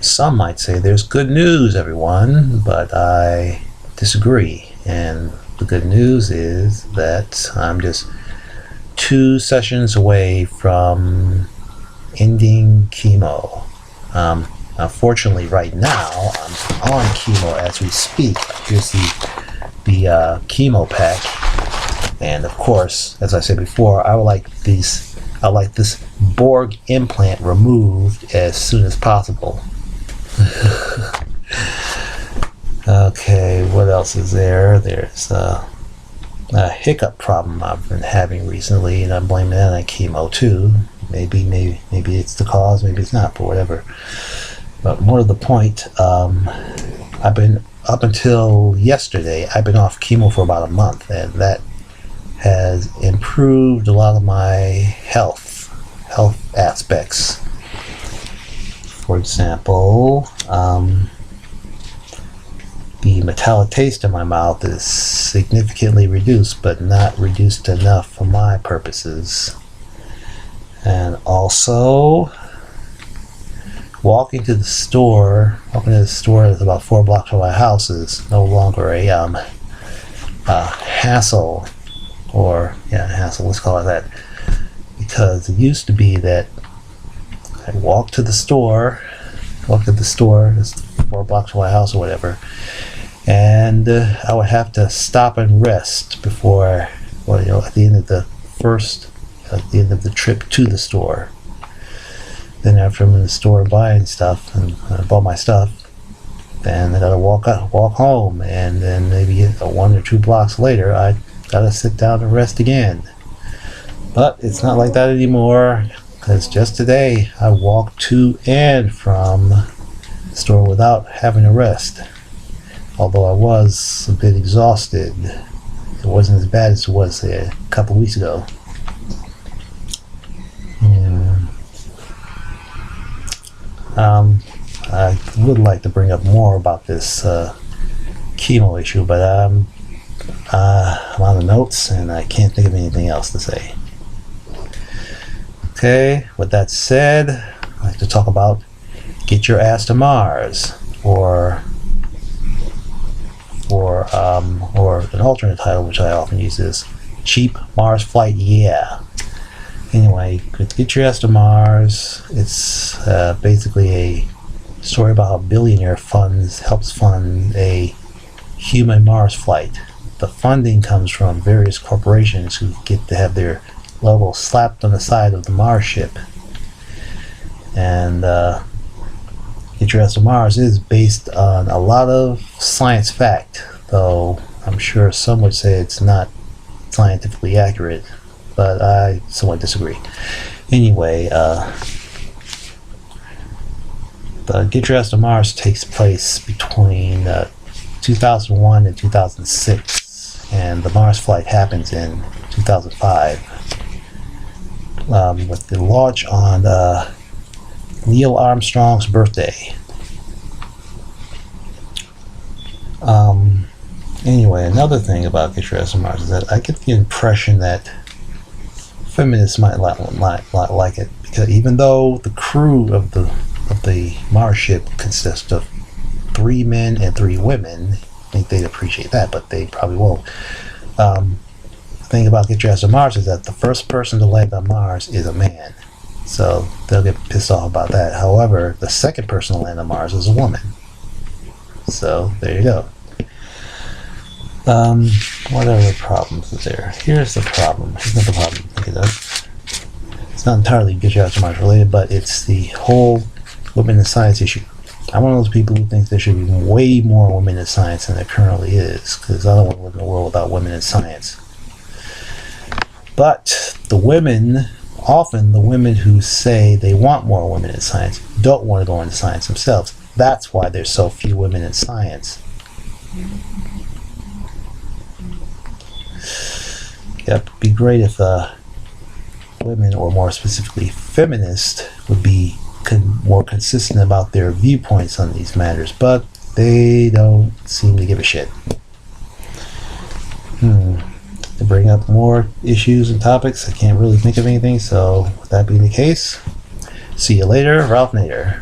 Some might say there's good news, everyone, but I disagree. And the good news is that I'm just 2 sessions away from ending chemo. Unfortunately, right now, I'm on chemo as we speak. Here's the chemo pack. And of course, as I said before, I would like this Borg implant removed as soon as possible. Okay, what else is there? There's a hiccup problem I've been having recently, and I'm blaming that on chemo too. Maybe it's the cause, maybe it's not, but whatever. But more to the point, I've been, up until yesterday, I've been off chemo for about a month, and that has improved a lot of my health aspects. For example, the metallic taste in my mouth is significantly reduced, but not reduced enough for my purposes. And also, walking to the store that's about 4 blocks from my house is no longer a hassle, hassle, let's call it that. Because it used to be that I walk to the store, it's 4 blocks from my house or whatever, and I would have to stop and rest before, at the end of the trip to the store. Then after I'm in the store buying stuff, and I bought my stuff, then I gotta walk home, and then maybe 1 or 2 blocks later, I gotta sit down and rest again. But it's not like that anymore, because just today I walked to and from the store without having to rest. Although I was a bit exhausted. It wasn't as bad as it was, say, a couple weeks ago. I would like to bring up more about this chemo issue, but I'm on the notes and I can't think of anything else to say. Okay, with that said, I'd like to talk about Get Your Ass to Mars, or an alternate title which I often use is Cheap Mars Flight, Yeah. Anyway, Get Your Ass to Mars, it's basically a story about how a billionaire helps fund a human Mars flight. The funding comes from various corporations who get to have their logo slapped on the side of the Mars ship. And Get Your Ass to Mars is based on a lot of science fact, though I'm sure some would say it's not scientifically accurate, but I somewhat disagree. Anyway, the Get Your Ass to Mars takes place between 2001 and 2006, and the Mars flight happens in 2005, with the launch on Neil Armstrong's birthday. Anyway, another thing about Get Your Ass to Mars is that I get the impression that feminists might like it, because even though the crew of the Mars ship consists of 3 men and 3 women, I think they'd appreciate that, but they probably won't. The thing about Get Your Ass to Mars is that the first person to land on Mars is a man, so they'll get pissed off about that. However, the second person to land on Mars is a woman. So there you go. What other problems is there? Here's the problem. Here's not the problem I'm thinking of. It's not entirely Get Your Ass to Mars related, but it's the whole women in science issue. I'm one of those people who thinks there should be way more women in science than there currently is, because I don't want to live in a world without women in science. But often the women who say they want more women in science don't want to go into science themselves. That's why there's so few women in science. Yep, it'd be great if women, or more specifically feminists, would be more consistent about their viewpoints on these matters, but they don't seem to give a shit. To bring up more issues and topics, I can't really think of anything, so with that being the case, see you later, Ralph Nader.